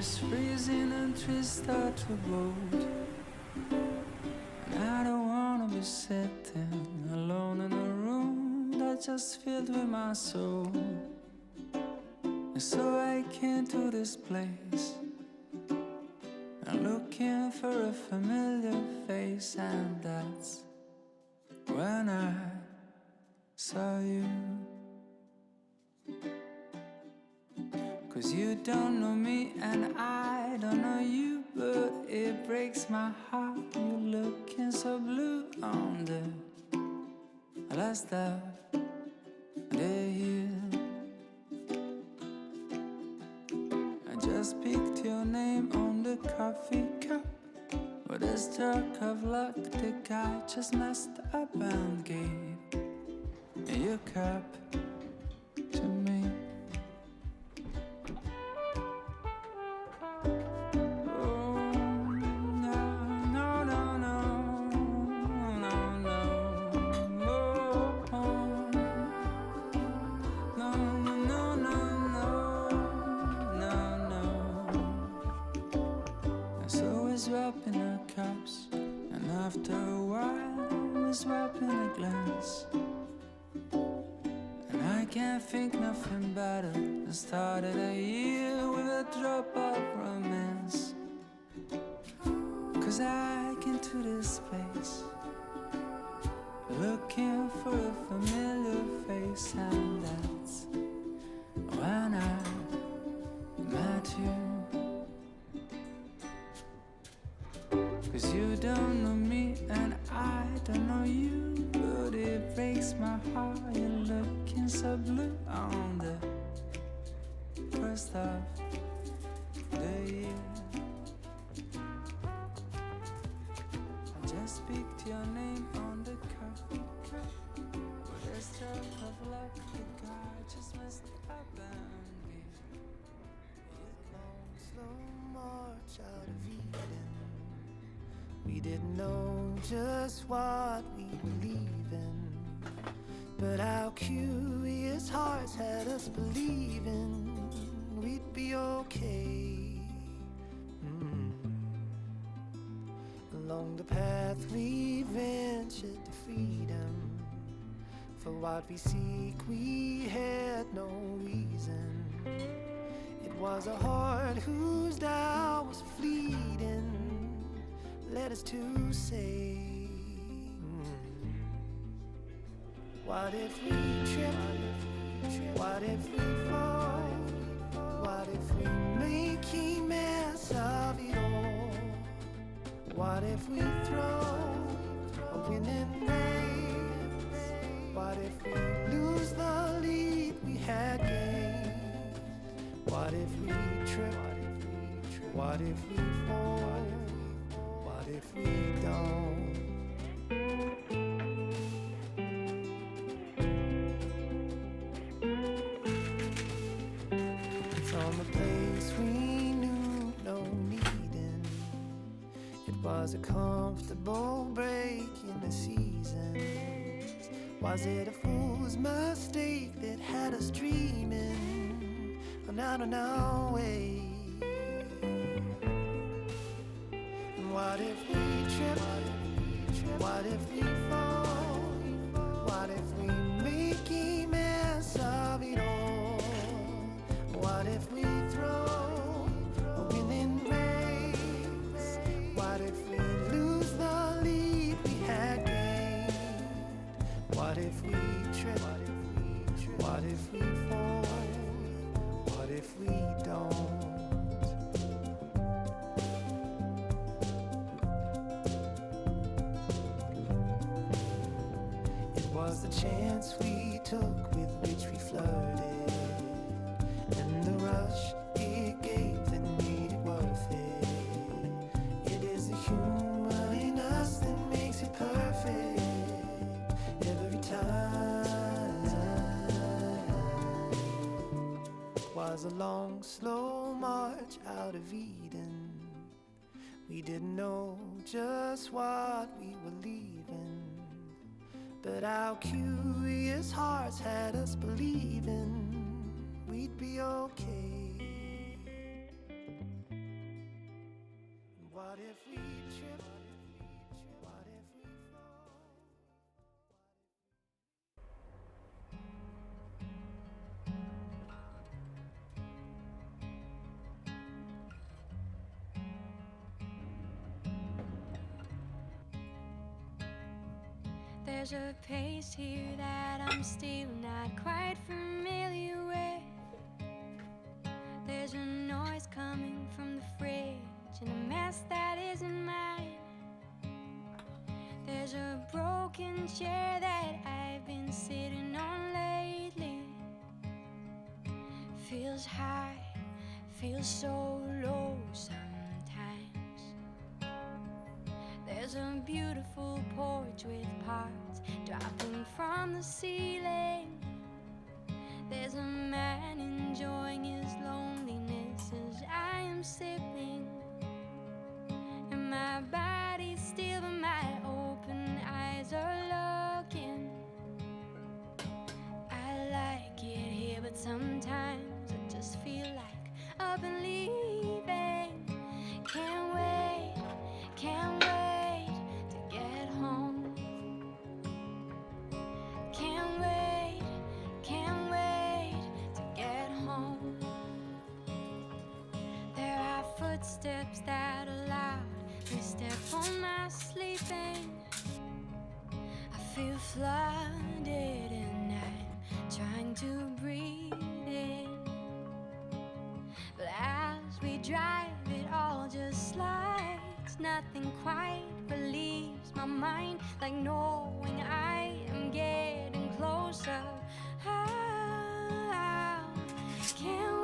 is freezing and trees start to bolt. And I don't wanna be sitting alone in a room that's just filled with my soul. And so I came to this place, I'm looking for a familiar face, and that's when I saw you. 'Cause you don't know me and I don't know you, but it breaks my heart. You looking so blue on the last of the year. I just picked your name on the coffee cup. With a stroke of luck, the guy just messed up and gave your cup to me. Swapping our cups, and after a while we're swapping a glance. And I can't think nothing better than started a year with a drop of romance. 'Cause I came to this place looking for a familiar face, and that's when I met you. 'Cause you don't know me and I don't know you, but it breaks my heart. You're looking so blue on the first of the year. I just picked your name on the coffee cup. With a stroke of luck, the guy just messed up and gave you a long, slow march out of Eden. We didn't know just what we were leaving, but our curious hearts had us believing we'd be okay. Along the path we ventured to freedom. For what we seek we had no reason. It was a heart whose doubt was fleeting, led us to say, what if we trip? What if we fall? What if we make a mess of it all? What if we throw a winning race? What if we lose the lead we had gained? What if we trip? What if we fall? What if we don't? From a place we knew no needing, it was a comfortable break in the seasons. Was it a fool's mistake that had us dreaming out on our way? What if we trip? What if we fall? What if we make a mess of it all? What if we throw a winning race? What if we lose the lead we had gained? What if we trip? What if we fall? What if we don't? Was the chance we took with which we flirted, and the rush it gave that made it worth it. It is the humor in us that makes it perfect every time. It was a long, slow march out of Eden. We didn't know just what we were leaving, but our curious hearts had us believing we'd be okay. There's a pace here that I'm still not quite familiar with. There's a noise coming from the fridge and a mess that isn't mine. There's a broken chair that I've been sitting on lately. Feels high, feels so low sometimes. There's a beautiful porch with parts dropping from the ceiling. There's a man enjoying his loneliness as I am sipping. And my body's still, but my open eyes are looking. I like it here, but sometimes I just feel like up and leaving. Can't wait to get home. Can't wait to get home. There are footsteps that are loud, they step on my sleeping. I feel flooded and I'm trying to breathe in. But as we drive, it all just slides. Nothing quite relieves my mind like knowing I am getting closer. I can't